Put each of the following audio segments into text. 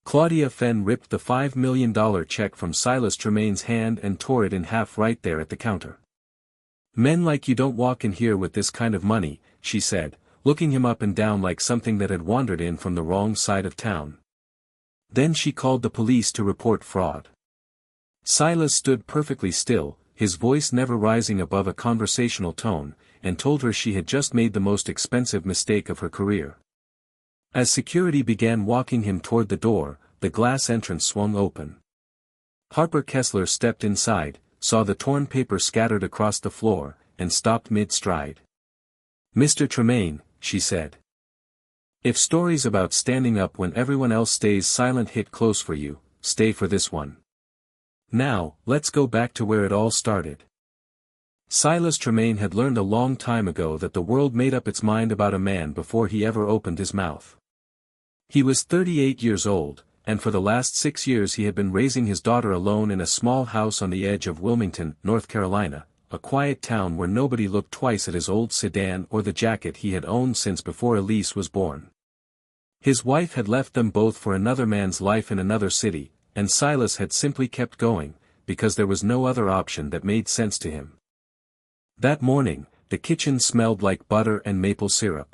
Claudia Fenn ripped the $5 million check from Silas Tremaine's hand and tore it in half right there at the counter. "Men like you don't walk in here with this kind of money," she said, looking him up and down like something that had wandered in from the wrong side of town. Then she called the police to report fraud. Silas stood perfectly still, his voice never rising above a conversational tone, and told her she had just made the most expensive mistake of her career. As security began walking him toward the door, the glass entrance swung open. Harper Kessler stepped inside, saw the torn paper scattered across the floor, and stopped mid-stride. "Mr. Tremaine," she said. "If stories about standing up when everyone else stays silent hit close for you, stay for this one. Now, let's go back to where it all started." Silas Tremaine had learned a long time ago that the world made up its mind about a man before he ever opened his mouth. He was 38 years old, and for the last 6 years he had been raising his daughter alone in a small house on the edge of Wilmington, North Carolina, a quiet town where nobody looked twice at his old sedan or the jacket he had owned since before Elise was born. His wife had left them both for another man's life in another city, and Silas had simply kept going, because there was no other option that made sense to him. That morning, the kitchen smelled like butter and maple syrup.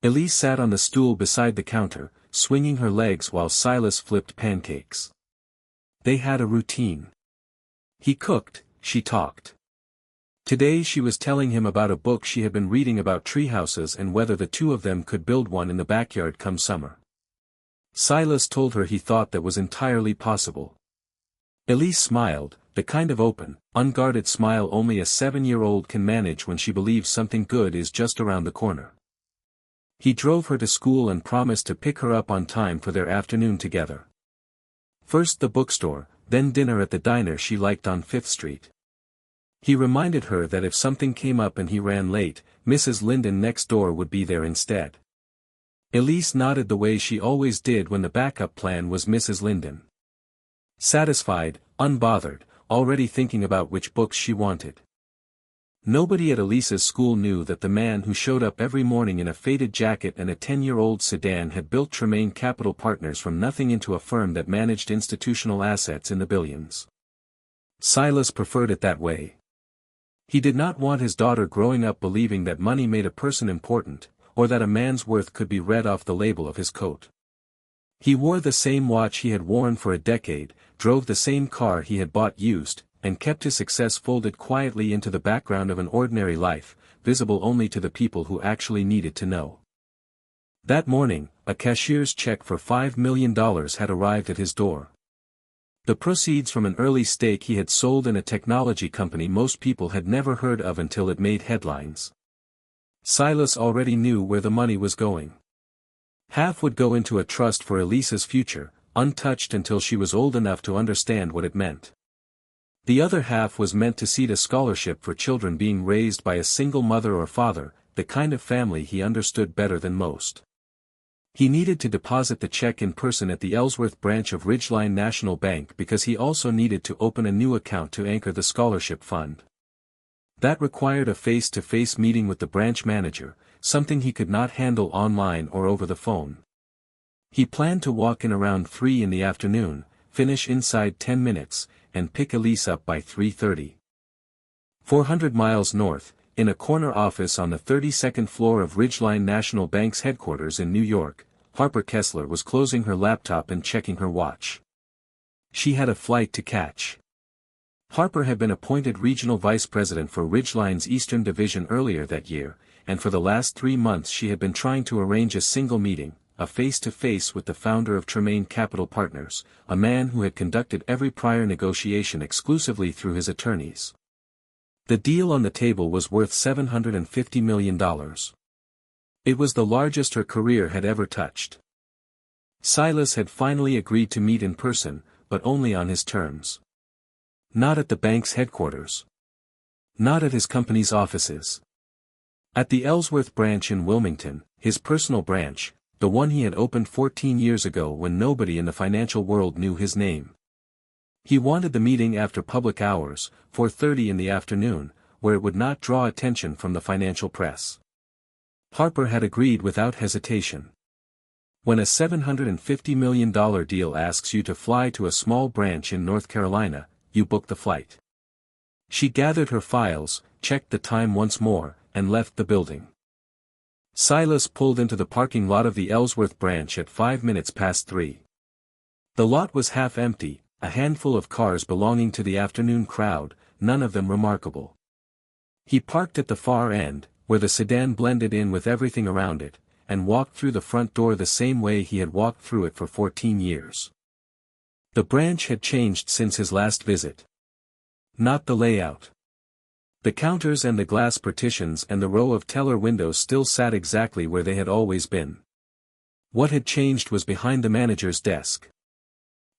Elise sat on the stool beside the counter, swinging her legs while Silas flipped pancakes. They had a routine. He cooked, she talked. Today she was telling him about a book she had been reading about treehouses and whether the two of them could build one in the backyard come summer. Silas told her he thought that was entirely possible. Elise smiled, the kind of open, unguarded smile only a 7-year-old can manage when she believes something good is just around the corner. He drove her to school and promised to pick her up on time for their afternoon together. First the bookstore, then dinner at the diner she liked on 5th Street. He reminded her that if something came up and he ran late, Mrs. Linden next door would be there instead. Elise nodded the way she always did when the backup plan was Mrs. Linden. Satisfied, unbothered, already thinking about which books she wanted. Nobody at Elise's school knew that the man who showed up every morning in a faded jacket and a 10-year-old sedan had built Tremaine Capital Partners from nothing into a firm that managed institutional assets in the billions. Silas preferred it that way. He did not want his daughter growing up believing that money made a person important, or that a man's worth could be read off the label of his coat. He wore the same watch he had worn for a decade, drove the same car he had bought used, and kept his success folded quietly into the background of an ordinary life, visible only to the people who actually needed to know. That morning, a cashier's check for $5 million had arrived at his door. The proceeds from an early stake he had sold in a technology company most people had never heard of until it made headlines. Silas already knew where the money was going. Half would go into a trust for Elise's future, untouched until she was old enough to understand what it meant. The other half was meant to seed a scholarship for children being raised by a single mother or father, the kind of family he understood better than most. He needed to deposit the check in person at the Ellsworth branch of Ridgeline National Bank because he also needed to open a new account to anchor the scholarship fund. That required a face-to-face meeting with the branch manager, something he could not handle online or over the phone. He planned to walk in around 3 in the afternoon, finish inside 10 minutes, and pick Elise up by 3:30. 400 miles north, in a corner office on the 32nd floor of Ridgeline National Bank's headquarters in New York, Harper Kessler was closing her laptop and checking her watch. She had a flight to catch. Harper had been appointed regional vice president for Ridgeline's Eastern Division earlier that year, and for the last 3 months she had been trying to arrange a single meeting, a face-to-face with the founder of Tremaine Capital Partners, a man who had conducted every prior negotiation exclusively through his attorneys. The deal on the table was worth $750 million. It was the largest her career had ever touched. Silas had finally agreed to meet in person, but only on his terms. Not at the bank's headquarters. Not at his company's offices. At the Ellsworth branch in Wilmington, his personal branch, the one he had opened 14 years ago when nobody in the financial world knew his name. He wanted the meeting after public hours, 4:30 in the afternoon, where it would not draw attention from the financial press. Harper had agreed without hesitation. When a $750 million deal asks you to fly to a small branch in North Carolina, you book the flight. She gathered her files, checked the time once more, and left the building. Silas pulled into the parking lot of the Ellsworth branch at 3:05. The lot was half empty, a handful of cars belonging to the afternoon crowd, none of them remarkable. He parked at the far end, where the sedan blended in with everything around it, and walked through the front door the same way he had walked through it for 14 years. The branch had changed since his last visit. Not the layout. The counters and the glass partitions and the row of teller windows still sat exactly where they had always been. What had changed was behind the manager's desk.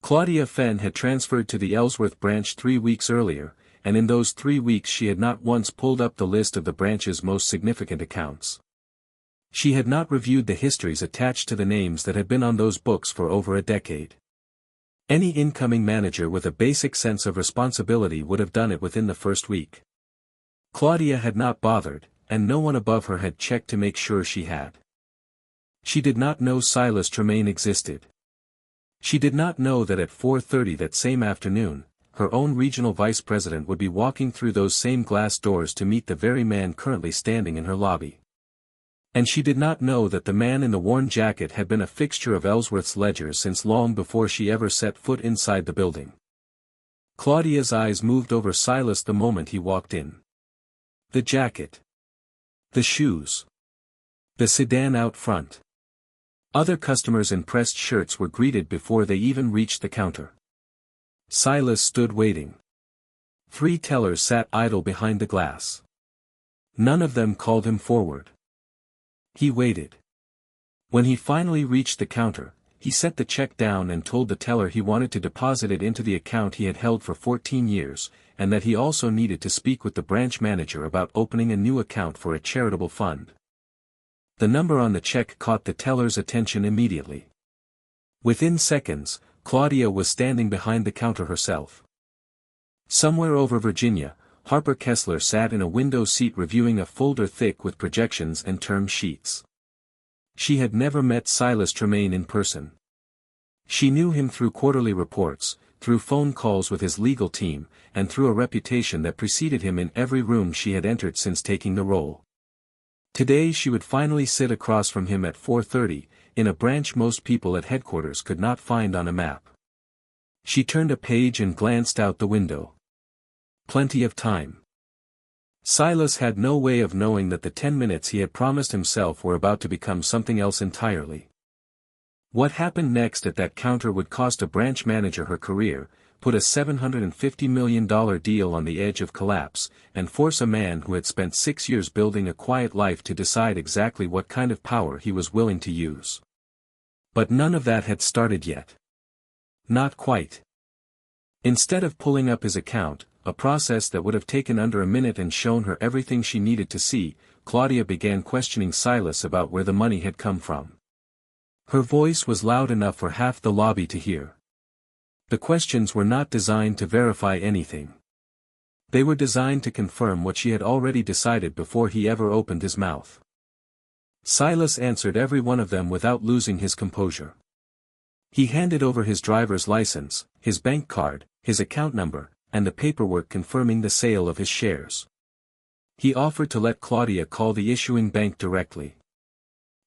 Claudia Fenn had transferred to the Ellsworth branch 3 weeks earlier, and in those 3 weeks she had not once pulled up the list of the branch's most significant accounts. She had not reviewed the histories attached to the names that had been on those books for over a decade. Any incoming manager with a basic sense of responsibility would have done it within the first week. Claudia had not bothered, and no one above her had checked to make sure she had. She did not know Silas Tremaine existed. She did not know that at 4:30 that same afternoon, her own regional vice president would be walking through those same glass doors to meet the very man currently standing in her lobby. And she did not know that the man in the worn jacket had been a fixture of Ellsworth's ledger since long before she ever set foot inside the building. Claudia's eyes moved over Silas the moment he walked in. The jacket. The shoes. The sedan out front. Other customers in pressed shirts were greeted before they even reached the counter. Silas stood waiting. 3 tellers sat idle behind the glass. None of them called him forward. He waited. When he finally reached the counter, he set the check down and told the teller he wanted to deposit it into the account he had held for 14 years, and that he also needed to speak with the branch manager about opening a new account for a charitable fund. The number on the check caught the teller's attention immediately. Within seconds, Claudia was standing behind the counter herself. Somewhere over Virginia, Harper Kessler sat in a window seat reviewing a folder thick with projections and term sheets. She had never met Silas Tremaine in person. She knew him through quarterly reports, through phone calls with his legal team, and through a reputation that preceded him in every room she had entered since taking the role. Today she would finally sit across from him at 4:30, in a branch most people at headquarters could not find on a map. She turned a page and glanced out the window. Plenty of time. Silas had no way of knowing that the 10 minutes he had promised himself were about to become something else entirely. What happened next at that counter would cost a branch manager her career, put a $750 million deal on the edge of collapse, and force a man who had spent 6 years building a quiet life to decide exactly what kind of power he was willing to use. But none of that had started yet. Not quite. Instead of pulling up his account, a process that would have taken under a minute and shown her everything she needed to see, Claudia began questioning Silas about where the money had come from. Her voice was loud enough for half the lobby to hear. The questions were not designed to verify anything. They were designed to confirm what she had already decided before he ever opened his mouth. Silas answered every one of them without losing his composure. He handed over his driver's license, his bank card, his account number, and the paperwork confirming the sale of his shares. He offered to let Claudia call the issuing bank directly.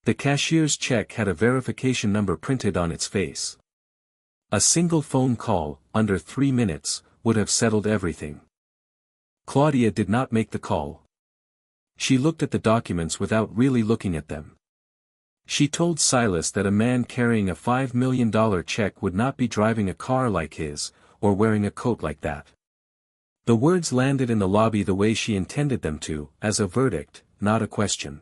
The cashier's check had a verification number printed on its face. A single phone call, under 3 minutes, would have settled everything. Claudia did not make the call. She looked at the documents without really looking at them. She told Silas that a man carrying a $5 million check would not be driving a car like his, or wearing a coat like that. The words landed in the lobby the way she intended them to, as a verdict, not a question.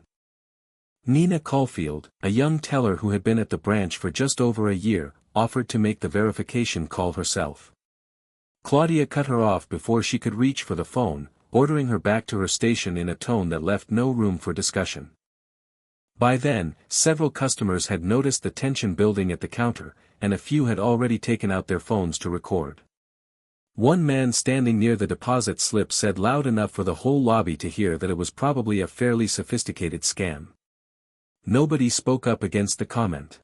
Nina Caulfield, a young teller who had been at the branch for just over a year, offered to make the verification call herself. Claudia cut her off before she could reach for the phone, ordering her back to her station in a tone that left no room for discussion. By then, several customers had noticed the tension building at the counter, and a few had already taken out their phones to record. One man standing near the deposit slip said loud enough for the whole lobby to hear that it was probably a fairly sophisticated scam. Nobody spoke up against the comment.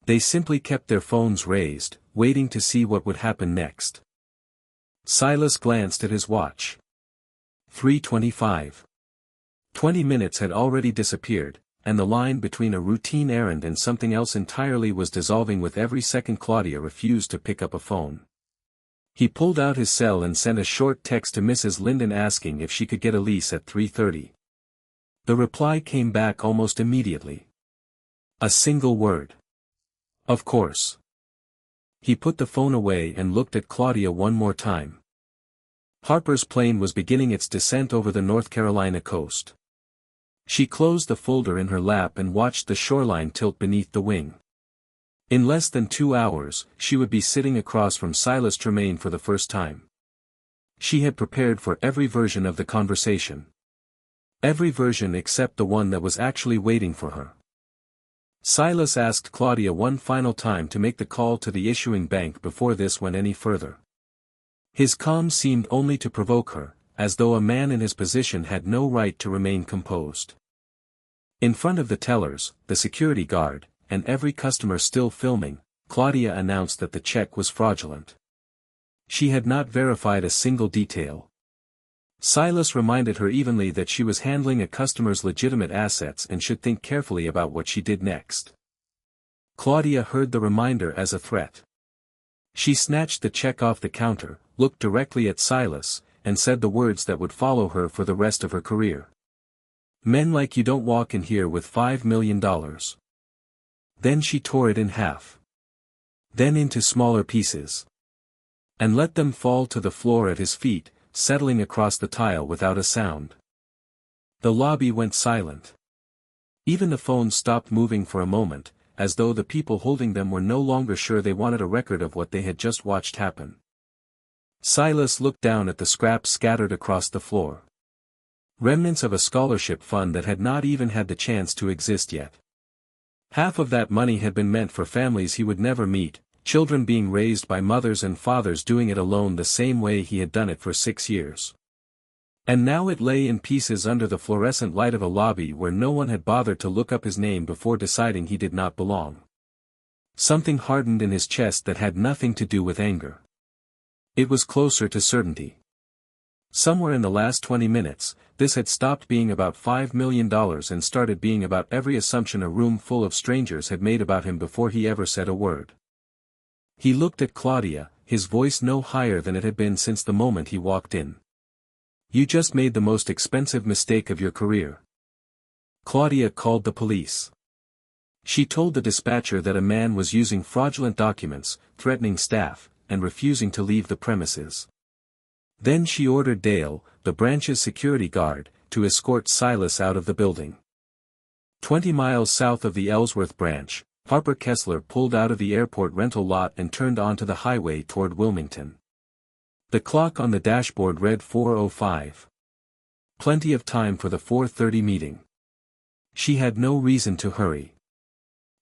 They simply kept their phones raised, waiting to see what would happen next. Silas glanced at his watch. 3:25. 20 minutes had already disappeared, and the line between a routine errand and something else entirely was dissolving with every second Claudia refused to pick up a phone. He pulled out his cell and sent a short text to Mrs. Linden asking if she could get Elise at 3:30. The reply came back almost immediately. A single word. Of course. He put the phone away and looked at Claudia one more time. Harper's plane was beginning its descent over the North Carolina coast. She closed the folder in her lap and watched the shoreline tilt beneath the wing. In less than 2 hours, she would be sitting across from Silas Tremaine for the first time. She had prepared for every version of the conversation. Every version except the one that was actually waiting for her. Silas asked Claudia one final time to make the call to the issuing bank before this went any further. His calm seemed only to provoke her, as though a man in his position had no right to remain composed. In front of the tellers, the security guard, and every customer still filming, Claudia announced that the check was fraudulent. She had not verified a single detail. Silas reminded her evenly that she was handling a customer's legitimate assets and should think carefully about what she did next. Claudia heard the reminder as a threat. She snatched the check off the counter, looked directly at Silas, and said the words that would follow her for the rest of her career. "Men like you don't walk in here with $5 million. Then she tore it in half. Then into smaller pieces. And let them fall to the floor at his feet, settling across the tile without a sound. The lobby went silent. Even the phones stopped moving for a moment, as though the people holding them were no longer sure they wanted a record of what they had just watched happen. Silas looked down at the scraps scattered across the floor. Remnants of a scholarship fund that had not even had the chance to exist yet. Half of that money had been meant for families he would never meet, children being raised by mothers and fathers doing it alone the same way he had done it for 6 years. And now it lay in pieces under the fluorescent light of a lobby where no one had bothered to look up his name before deciding he did not belong. Something hardened in his chest that had nothing to do with anger. It was closer to certainty. Somewhere in the last 20 minutes, this had stopped being about $5 million and started being about every assumption a room full of strangers had made about him before he ever said a word. He looked at Claudia, his voice no higher than it had been since the moment he walked in. "You just made the most expensive mistake of your career." Claudia called the police. She told the dispatcher that a man was using fraudulent documents, threatening staff, and refusing to leave the premises. Then she ordered Dale, the branch's security guard, to escort Silas out of the building. 20 miles south of the Ellsworth branch, Harper Kessler pulled out of the airport rental lot and turned onto the highway toward Wilmington. The clock on the dashboard read 4:05. Plenty of time for the 4:30 meeting. She had no reason to hurry.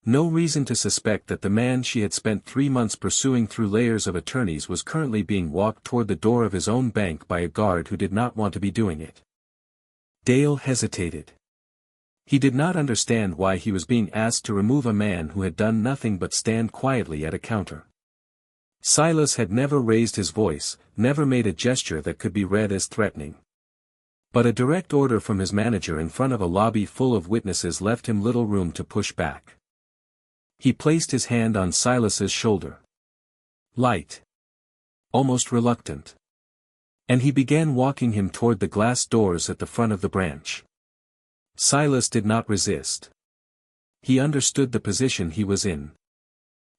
No reason to suspect that the man she had spent 3 months pursuing through layers of attorneys was currently being walked toward the door of his own bank by a guard who did not want to be doing it. Dale hesitated. He did not understand why he was being asked to remove a man who had done nothing but stand quietly at a counter. Silas had never raised his voice, never made a gesture that could be read as threatening. But a direct order from his manager in front of a lobby full of witnesses left him little room to push back. He placed his hand on Silas's shoulder. Light. Almost reluctant. And he began walking him toward the glass doors at the front of the branch. Silas did not resist. He understood the position he was in.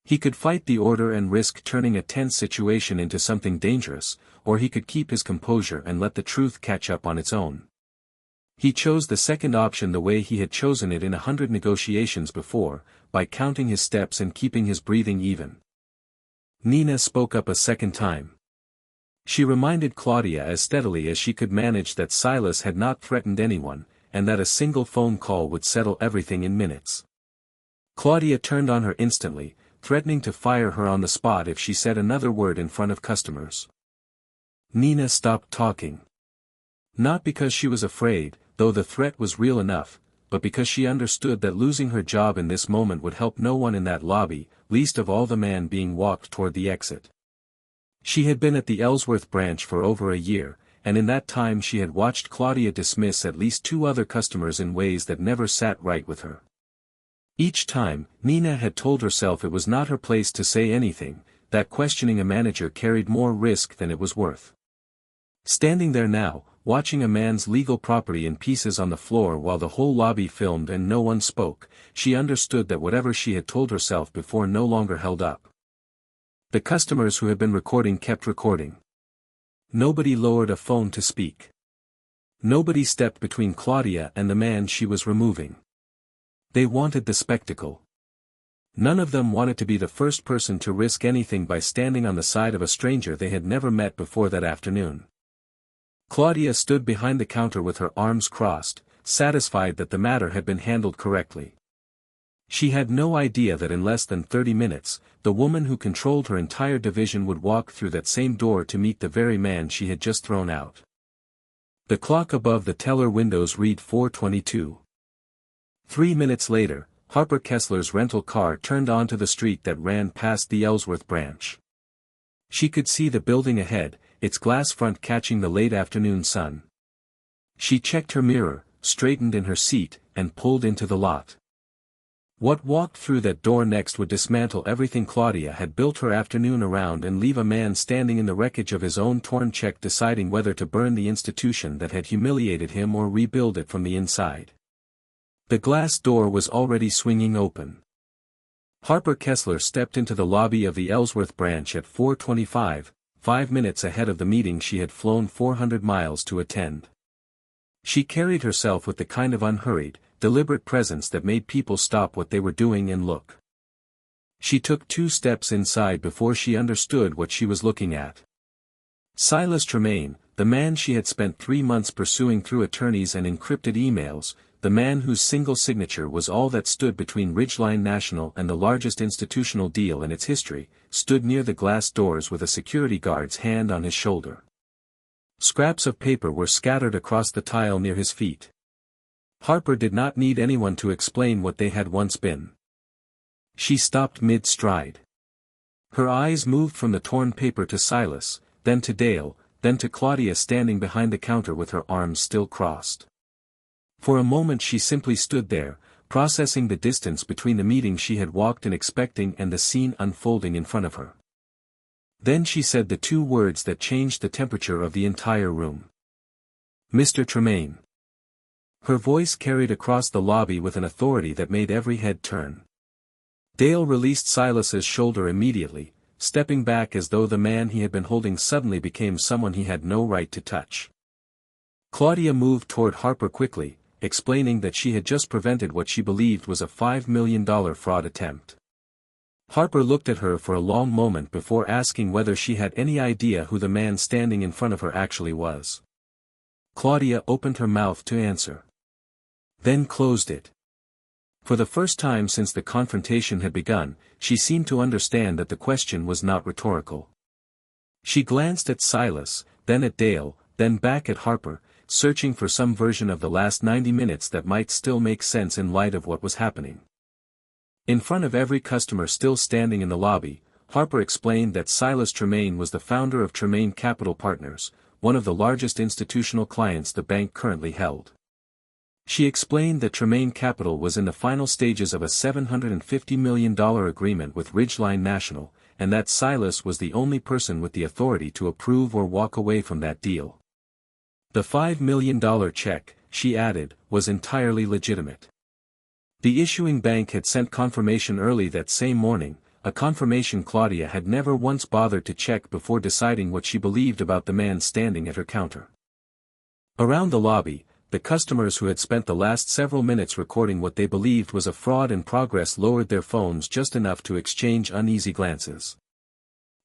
He could fight the order and risk turning a tense situation into something dangerous, or he could keep his composure and let the truth catch up on its own. He chose the second option the way he had chosen it in 100 negotiations before, by counting his steps and keeping his breathing even. Nina spoke up a second time. She reminded Claudia as steadily as she could manage that Silas had not threatened anyone, and that a single phone call would settle everything in minutes. Claudia turned on her instantly, threatening to fire her on the spot if she said another word in front of customers. Nina stopped talking. Not because she was afraid, though the threat was real enough, but because she understood that losing her job in this moment would help no one in that lobby, least of all the man being walked toward the exit. She had been at the Ellsworth branch for over a year, and in that time she had watched Claudia dismiss at least 2 other customers in ways that never sat right with her. Each time, Nina had told herself it was not her place to say anything, that questioning a manager carried more risk than it was worth. Standing there now, watching a man's legal property in pieces on the floor while the whole lobby filmed and no one spoke, she understood that whatever she had told herself before no longer held up. The customers who had been recording kept recording. Nobody lowered a phone to speak. Nobody stepped between Claudia and the man she was removing. They wanted the spectacle. None of them wanted to be the first person to risk anything by standing on the side of a stranger they had never met before that afternoon. Claudia stood behind the counter with her arms crossed, satisfied that the matter had been handled correctly. She had no idea that in less than 30 minutes, the woman who controlled her entire division would walk through that same door to meet the very man she had just thrown out. The clock above the teller windows read 4:22. 3 minutes later, Harper Kessler's rental car turned onto the street that ran past the Ellsworth branch. She could see the building ahead, its glass front catching the late afternoon sun. She checked her mirror, straightened in her seat, and pulled into the lot. What walked through that door next would dismantle everything Claudia had built her afternoon around and leave a man standing in the wreckage of his own torn check deciding whether to burn the institution that had humiliated him or rebuild it from the inside. The glass door was already swinging open. Harper Kessler stepped into the lobby of the Ellsworth branch at 4:25, 5 minutes ahead of the meeting she had flown 400 miles to attend. She carried herself with the kind of unhurried, deliberate presence that made people stop what they were doing and look. She took 2 steps inside before she understood what she was looking at. Silas Tremaine, the man she had spent 3 months pursuing through attorneys and encrypted emails, the man whose single signature was all that stood between Ridgeline National and the largest institutional deal in its history, stood near the glass doors with a security guard's hand on his shoulder. Scraps of paper were scattered across the tile near his feet. Harper did not need anyone to explain what they had once been. She stopped mid-stride. Her eyes moved from the torn paper to Silas, then to Dale, then to Claudia standing behind the counter with her arms still crossed. For a moment she simply stood there, processing the distance between the meeting she had walked in expecting and the scene unfolding in front of her. Then she said the 2 words that changed the temperature of the entire room. "Mr. Tremaine." Her voice carried across the lobby with an authority that made every head turn. Dale released Silas's shoulder immediately, stepping back as though the man he had been holding suddenly became someone he had no right to touch. Claudia moved toward Harper quickly, explaining that she had just prevented what she believed was a $5 million fraud attempt. Harper looked at her for a long moment before asking whether she had any idea who the man standing in front of her actually was. Claudia opened her mouth to answer. Then closed it. For the first time since the confrontation had begun, she seemed to understand that the question was not rhetorical. She glanced at Silas, then at Dale, then back at Harper, searching for some version of the last 90 minutes that might still make sense in light of what was happening. In front of every customer still standing in the lobby, Harper explained that Silas Tremaine was the founder of Tremaine Capital Partners, one of the largest institutional clients the bank currently held. She explained that Tremaine Capital was in the final stages of a $750 million agreement with Ridgeline National, and that Silas was the only person with the authority to approve or walk away from that deal. The $5 million check, she added, was entirely legitimate. The issuing bank had sent confirmation early that same morning, a confirmation Claudia had never once bothered to check before deciding what she believed about the man standing at her counter. Around the lobby, the customers who had spent the last several minutes recording what they believed was a fraud in progress lowered their phones just enough to exchange uneasy glances.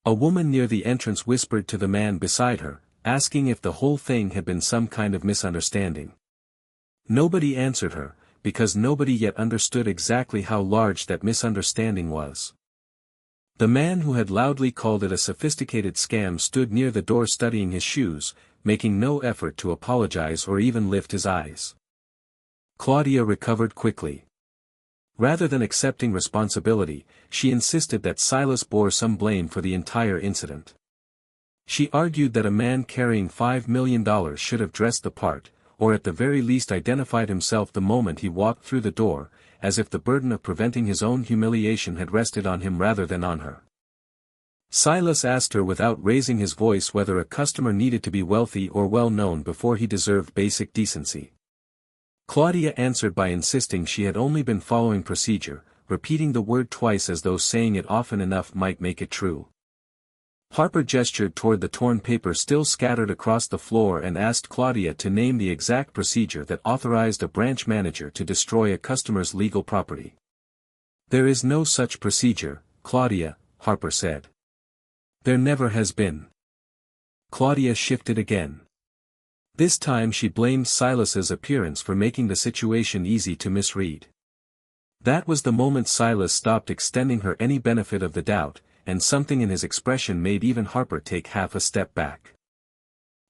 A woman near the entrance whispered to the man beside her, asking if the whole thing had been some kind of misunderstanding. Nobody answered her, because nobody yet understood exactly how large that misunderstanding was. The man who had loudly called it a sophisticated scam stood near the door studying his shoes, making no effort to apologize or even lift his eyes. Claudia recovered quickly. Rather than accepting responsibility, she insisted that Silas bore some blame for the entire incident. She argued that a man carrying $5 million should have dressed the part, or at the very least identified himself the moment he walked through the door, as if the burden of preventing his own humiliation had rested on him rather than on her. Silas asked her without raising his voice whether a customer needed to be wealthy or well-known before he deserved basic decency. Claudia answered by insisting she had only been following procedure, repeating the word twice as though saying it often enough might make it true. Harper gestured toward the torn paper still scattered across the floor and asked Claudia to name the exact procedure that authorized a branch manager to destroy a customer's legal property. "There is no such procedure, Claudia," Harper said. "There never has been." Claudia shifted again. This time she blamed Silas's appearance for making the situation easy to misread. That was the moment Silas stopped extending her any benefit of the doubt, and something in his expression made even Harper take half a step back.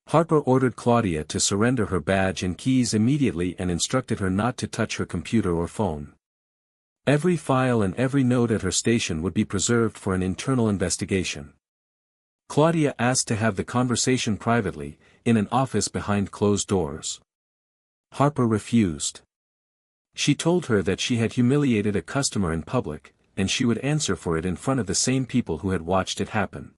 Harper ordered Claudia to surrender her badge and keys immediately and instructed her not to touch her computer or phone. Every file and every note at her station would be preserved for an internal investigation. Claudia asked to have the conversation privately, in an office behind closed doors. Harper refused. She told her that she had humiliated a customer in public, and she would answer for it in front of the same people who had watched it happen.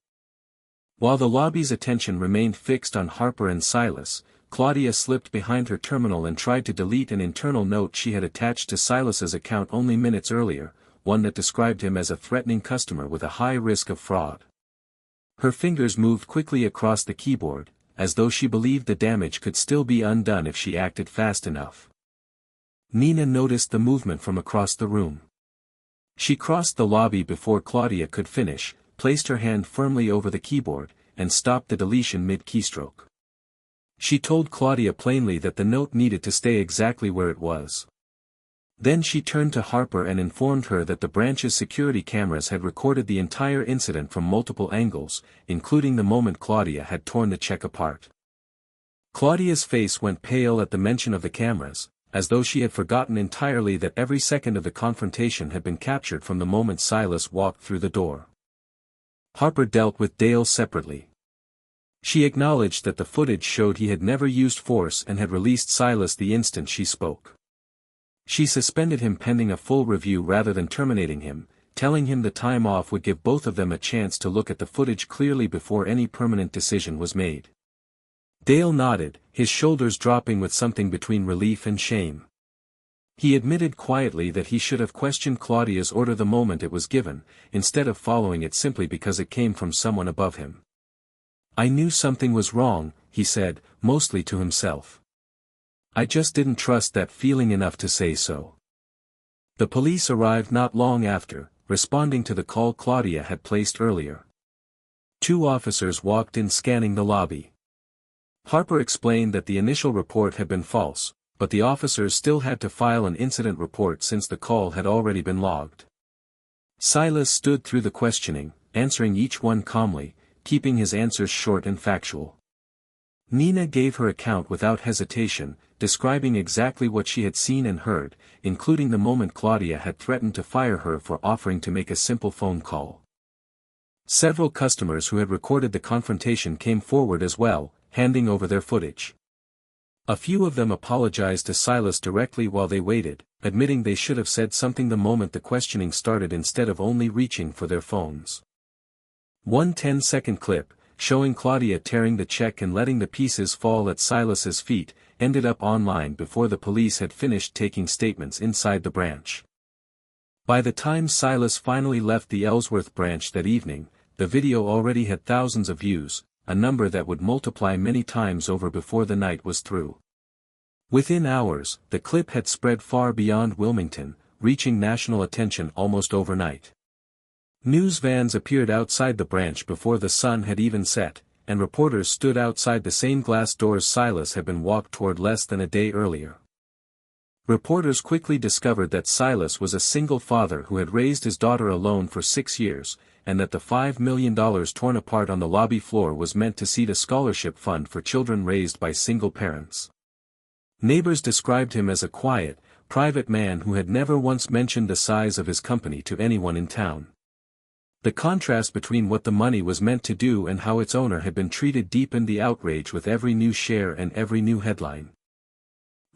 While the lobby's attention remained fixed on Harper and Silas, Claudia slipped behind her terminal and tried to delete an internal note she had attached to Silas's account only minutes earlier, one that described him as a threatening customer with a high risk of fraud. Her fingers moved quickly across the keyboard, as though she believed the damage could still be undone if she acted fast enough. Nina noticed the movement from across the room. She crossed the lobby before Claudia could finish, placed her hand firmly over the keyboard, and stopped the deletion mid-keystroke. She told Claudia plainly that the note needed to stay exactly where it was. Then she turned to Harper and informed her that the branch's security cameras had recorded the entire incident from multiple angles, including the moment Claudia had torn the check apart. Claudia's face went pale at the mention of the cameras, as though she had forgotten entirely that every second of the confrontation had been captured from the moment Silas walked through the door. Harper dealt with Dale separately. She acknowledged that the footage showed he had never used force and had released Silas the instant she spoke. She suspended him pending a full review rather than terminating him, telling him the time off would give both of them a chance to look at the footage clearly before any permanent decision was made. Dale nodded, his shoulders dropping with something between relief and shame. He admitted quietly that he should have questioned Claudia's order the moment it was given, instead of following it simply because it came from someone above him. "I knew something was wrong," he said, mostly to himself. "I just didn't trust that feeling enough to say so." The police arrived not long after, responding to the call Claudia had placed earlier. 2 officers walked in scanning the lobby. Harper explained that the initial report had been false, but the officers still had to file an incident report since the call had already been logged. Silas stood through the questioning, answering each one calmly, keeping his answers short and factual. Nina gave her account without hesitation, describing exactly what she had seen and heard, including the moment Claudia had threatened to fire her for offering to make a simple phone call. Several customers who had recorded the confrontation came forward as well, handing over their footage. A few of them apologized to Silas directly while they waited, admitting they should have said something the moment the questioning started instead of only reaching for their phones. One 10-second clip, showing Claudia tearing the check and letting the pieces fall at Silas's feet, ended up online before the police had finished taking statements inside the branch. By the time Silas finally left the Ellsworth branch that evening, the video already had thousands of views, a number that would multiply many times over before the night was through. Within hours, the clip had spread far beyond Wilmington, reaching national attention almost overnight. News vans appeared outside the branch before the sun had even set, and reporters stood outside the same glass doors Silas had been walked toward less than a day earlier. Reporters quickly discovered that Silas was a single father who had raised his daughter alone for 6 years, and that the $5 million torn apart on the lobby floor was meant to seed a scholarship fund for children raised by single parents. Neighbors described him as a quiet, private man who had never once mentioned the size of his company to anyone in town. The contrast between what the money was meant to do and how its owner had been treated deepened the outrage with every new share and every new headline.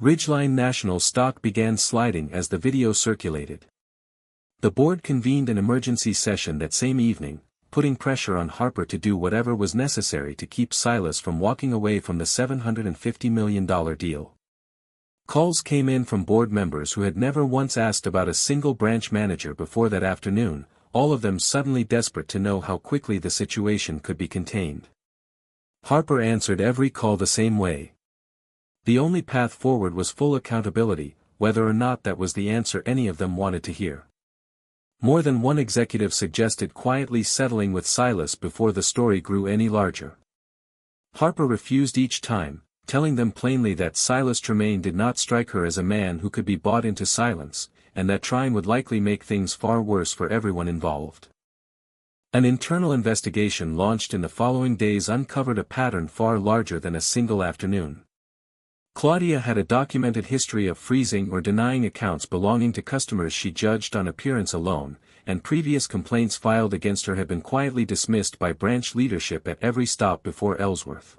Ridgeline National stock began sliding as the video circulated. The board convened an emergency session that same evening, putting pressure on Harper to do whatever was necessary to keep Silas from walking away from the $750 million deal. Calls came in from board members who had never once asked about a single branch manager before that afternoon, all of them suddenly desperate to know how quickly the situation could be contained. Harper answered every call the same way. The only path forward was full accountability, whether or not that was the answer any of them wanted to hear. More than one executive suggested quietly settling with Silas before the story grew any larger. Harper refused each time, telling them plainly that Silas Tremaine did not strike her as a man who could be bought into silence, and that trying would likely make things far worse for everyone involved. An internal investigation launched in the following days uncovered a pattern far larger than a single afternoon. Claudia had a documented history of freezing or denying accounts belonging to customers she judged on appearance alone, and previous complaints filed against her had been quietly dismissed by branch leadership at every stop before Ellsworth.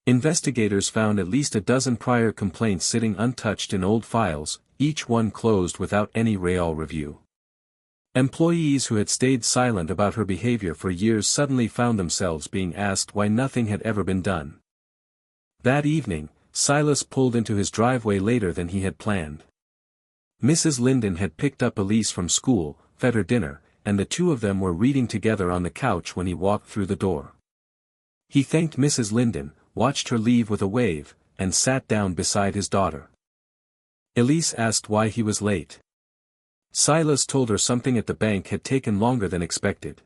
Investigators found at least a dozen prior complaints sitting untouched in old files, each one closed without any real review. Employees who had stayed silent about her behavior for years suddenly found themselves being asked why nothing had ever been done. That evening, Silas pulled into his driveway later than he had planned. Mrs. Linden had picked up Elise from school, fed her dinner, and the two of them were reading together on the couch when he walked through the door. He thanked Mrs. Linden, watched her leave with a wave, and sat down beside his daughter. Elise asked why he was late. Silas told her something at the bank had taken longer than expected.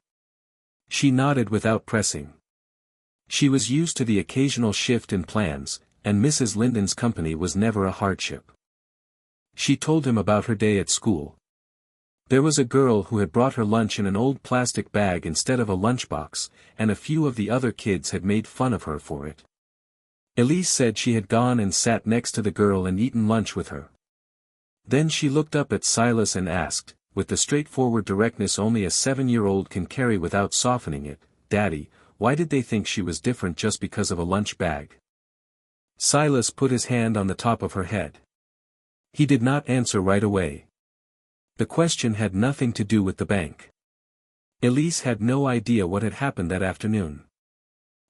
She nodded without pressing. She was used to the occasional shift in plans, and Mrs. Linden's company was never a hardship. She told him about her day at school. There was a girl who had brought her lunch in an old plastic bag instead of a lunchbox, and a few of the other kids had made fun of her for it. Elise said she had gone and sat next to the girl and eaten lunch with her. Then she looked up at Silas and asked, with the straightforward directness only a 7-year-old can carry without softening it, "Daddy, why did they think she was different just because of a lunch bag?" Silas put his hand on the top of her head. He did not answer right away. The question had nothing to do with the bank. Elise had no idea what had happened that afternoon.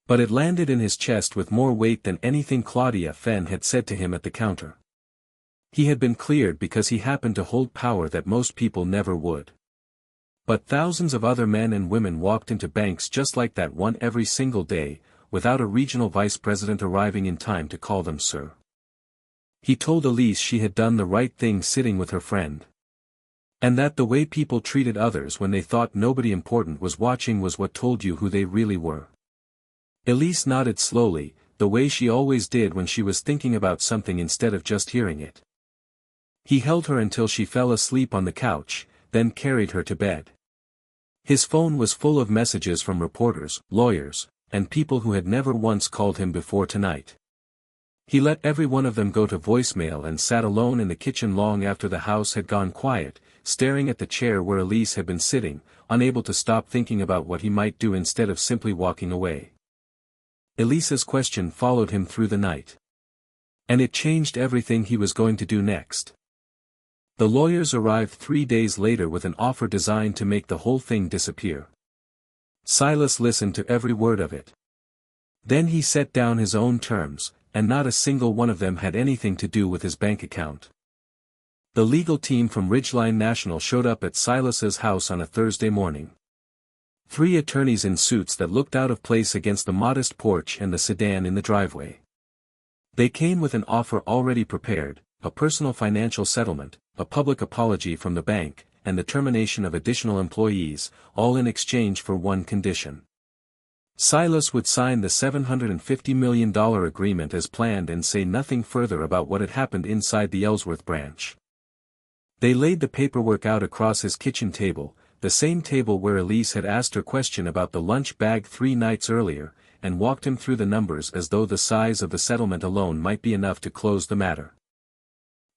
But it landed in his chest with more weight than anything Claudia Fenn had said to him at the counter. He had been cleared because he happened to hold power that most people never would. But thousands of other men and women walked into banks just like that one every single day, without a regional vice president arriving in time to call them sir. He told Elise she had done the right thing sitting with her friend. And that the way people treated others when they thought nobody important was watching was what told you who they really were. Elise nodded slowly, the way she always did when she was thinking about something instead of just hearing it. He held her until she fell asleep on the couch, then carried her to bed. His phone was full of messages from reporters, lawyers, and people who had never once called him before tonight. He let every one of them go to voicemail and sat alone in the kitchen long after the house had gone quiet, staring at the chair where Elise had been sitting, unable to stop thinking about what he might do instead of simply walking away. Elise's question followed him through the night. And it changed everything he was going to do next. The lawyers arrived 3 days later with an offer designed to make the whole thing disappear. Silas listened to every word of it. Then he set down his own terms, and not a single one of them had anything to do with his bank account. The legal team from Ridgeline National showed up at Silas's house on a Thursday morning. 3 attorneys in suits that looked out of place against the modest porch and the sedan in the driveway. They came with an offer already prepared, a personal financial settlement, a public apology from the bank, and the termination of additional employees, all in exchange for one condition. Silas would sign the $750 million agreement as planned and say nothing further about what had happened inside the Ellsworth branch. They laid the paperwork out across his kitchen table, the same table where Elise had asked her question about the lunch bag 3 nights earlier, and walked him through the numbers as though the size of the settlement alone might be enough to close the matter.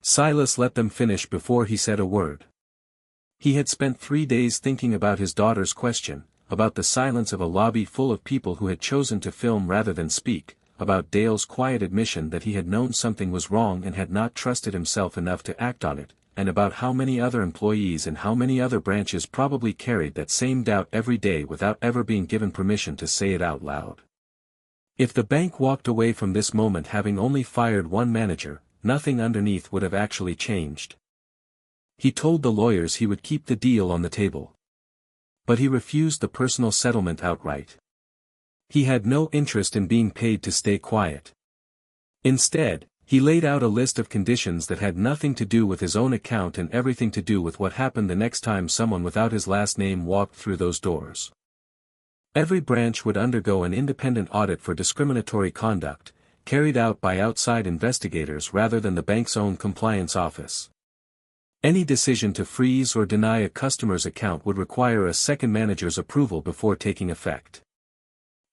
Silas let them finish before he said a word. He had spent 3 days thinking about his daughter's question, about the silence of a lobby full of people who had chosen to film rather than speak, about Dale's quiet admission that he had known something was wrong and had not trusted himself enough to act on it, and about how many other employees and how many other branches probably carried that same doubt every day without ever being given permission to say it out loud. If the bank walked away from this moment having only fired one manager, nothing underneath would have actually changed. He told the lawyers he would keep the deal on the table. But he refused the personal settlement outright. He had no interest in being paid to stay quiet. Instead, he laid out a list of conditions that had nothing to do with his own account and everything to do with what happened the next time someone without his last name walked through those doors. Every branch would undergo an independent audit for discriminatory conduct, carried out by outside investigators rather than the bank's own compliance office. Any decision to freeze or deny a customer's account would require a second manager's approval before taking effect.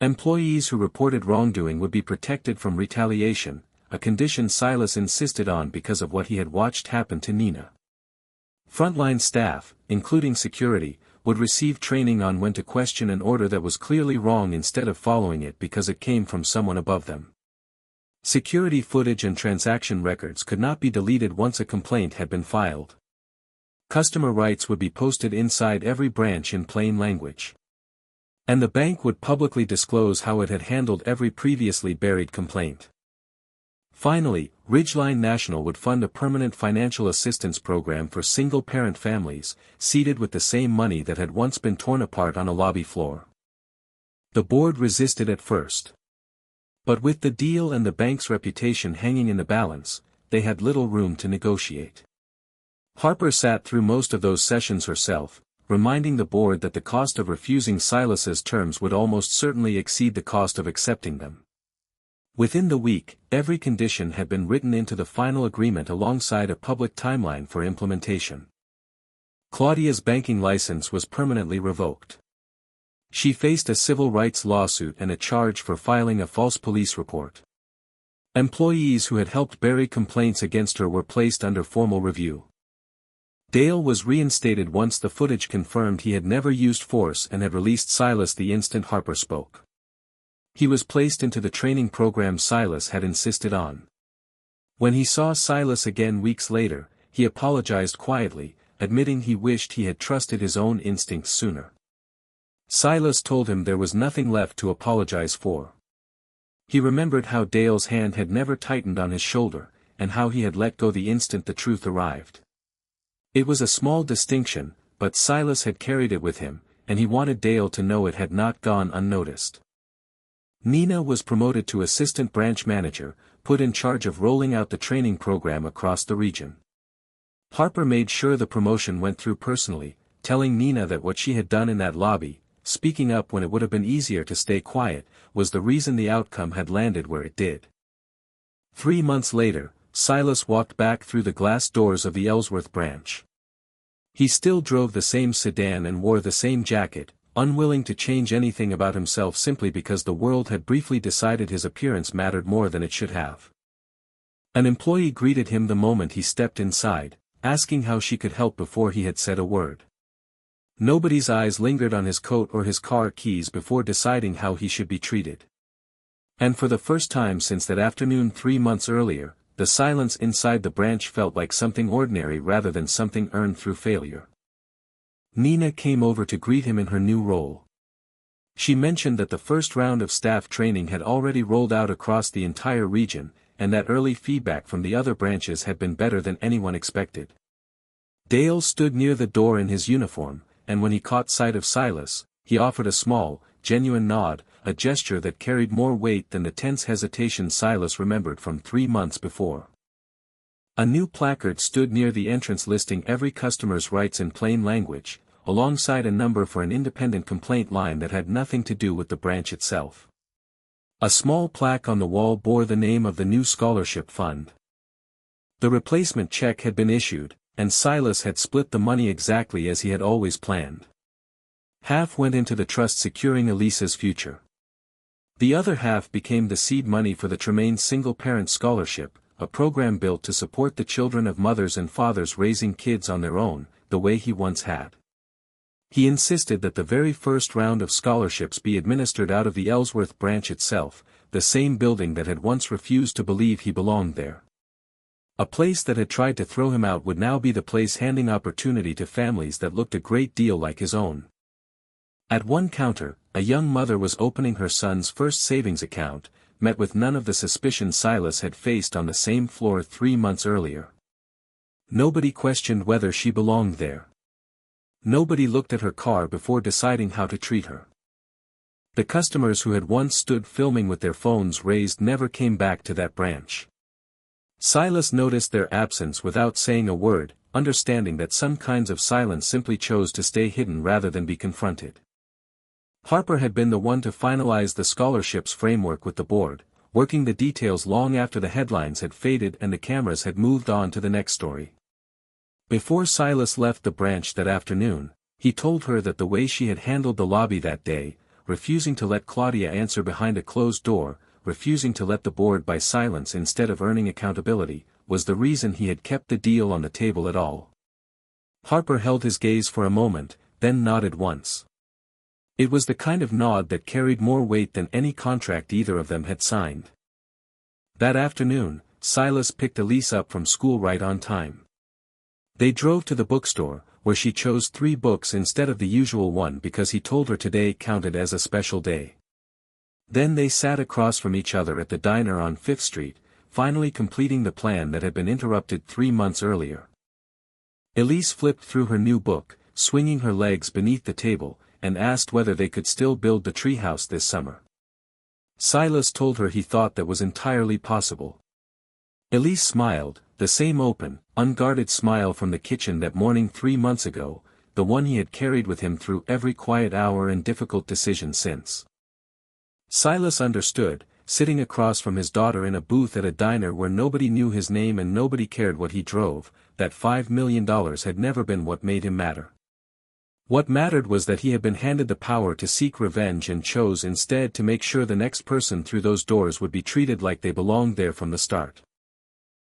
Employees who reported wrongdoing would be protected from retaliation, a condition Silas insisted on because of what he had watched happen to Nina. Frontline staff, including security, would receive training on when to question an order that was clearly wrong instead of following it because it came from someone above them. Security footage and transaction records could not be deleted once a complaint had been filed. Customer rights would be posted inside every branch in plain language. And the bank would publicly disclose how it had handled every previously buried complaint. Finally, Ridgeline National would fund a permanent financial assistance program for single-parent families, seeded with the same money that had once been torn apart on a lobby floor. The board resisted at first. But with the deal and the bank's reputation hanging in the balance, they had little room to negotiate. Harper sat through most of those sessions herself, reminding the board that the cost of refusing Silas's terms would almost certainly exceed the cost of accepting them. Within the week, every condition had been written into the final agreement alongside a public timeline for implementation. Claudia's banking license was permanently revoked. She faced a civil rights lawsuit and a charge for filing a false police report. Employees who had helped bury complaints against her were placed under formal review. Dale was reinstated once the footage confirmed he had never used force and had released Silas the instant Harper spoke. He was placed into the training program Silas had insisted on. When he saw Silas again weeks later, he apologized quietly, admitting he wished he had trusted his own instincts sooner. Silas told him there was nothing left to apologize for. He remembered how Dale's hand had never tightened on his shoulder, and how he had let go the instant the truth arrived. It was a small distinction, but Silas had carried it with him, and he wanted Dale to know it had not gone unnoticed. Nina was promoted to assistant branch manager, put in charge of rolling out the training program across the region. Harper made sure the promotion went through personally, telling Nina that what she had done in that lobby, speaking up when it would have been easier to stay quiet, was the reason the outcome had landed where it did. 3 months later, Silas walked back through the glass doors of the Ellsworth branch. He still drove the same sedan and wore the same jacket, unwilling to change anything about himself simply because the world had briefly decided his appearance mattered more than it should have. An employee greeted him the moment he stepped inside, asking how she could help before he had said a word. Nobody's eyes lingered on his coat or his car keys before deciding how he should be treated. And for the first time since that afternoon 3 months earlier, the silence inside the branch felt like something ordinary rather than something earned through failure. Nina came over to greet him in her new role. She mentioned that the first round of staff training had already rolled out across the entire region, and that early feedback from the other branches had been better than anyone expected. Dale stood near the door in his uniform, and when he caught sight of Silas, he offered a small, genuine nod, a gesture that carried more weight than the tense hesitation Silas remembered from 3 months before. A new placard stood near the entrance listing every customer's rights in plain language, alongside a number for an independent complaint line that had nothing to do with the branch itself. A small plaque on the wall bore the name of the new scholarship fund. The replacement check had been issued, and Silas had split the money exactly as he had always planned. Half went into the trust securing Elisa's future. The other half became the seed money for the Tremaine Single-Parent Scholarship, a program built to support the children of mothers and fathers raising kids on their own, the way he once had. He insisted that the very first round of scholarships be administered out of the Ellsworth branch itself, the same building that had once refused to believe he belonged there. A place that had tried to throw him out would now be the place handing opportunity to families that looked a great deal like his own. At one counter, a young mother was opening her son's first savings account, met with none of the suspicion Silas had faced on the same floor 3 months earlier. Nobody questioned whether she belonged there. Nobody looked at her car before deciding how to treat her. The customers who had once stood filming with their phones raised never came back to that branch. Silas noticed their absence without saying a word, understanding that some kinds of silence simply chose to stay hidden rather than be confronted. Harper had been the one to finalize the scholarship's framework with the board, working the details long after the headlines had faded and the cameras had moved on to the next story. Before Silas left the branch that afternoon, he told her that the way she had handled the lobby that day, refusing to let Claudia answer behind a closed door, refusing to let the board buy silence instead of earning accountability, was the reason he had kept the deal on the table at all. Harper held his gaze for a moment, then nodded once. It was the kind of nod that carried more weight than any contract either of them had signed. That afternoon, Silas picked Elise up from school right on time. They drove to the bookstore, where she chose 3 books instead of the usual one because he told her today counted as a special day. Then they sat across from each other at the diner on 5th Street, finally completing the plan that had been interrupted 3 months earlier. Elise flipped through her new book, swinging her legs beneath the table, and asked whether they could still build the treehouse this summer. Silas told her he thought that was entirely possible. Elise smiled, the same open, unguarded smile from the kitchen that morning 3 months ago, the one he had carried with him through every quiet hour and difficult decision since. Silas understood, sitting across from his daughter in a booth at a diner where nobody knew his name and nobody cared what he drove, that $5 million had never been what made him matter. What mattered was that he had been handed the power to seek revenge and chose instead to make sure the next person through those doors would be treated like they belonged there from the start.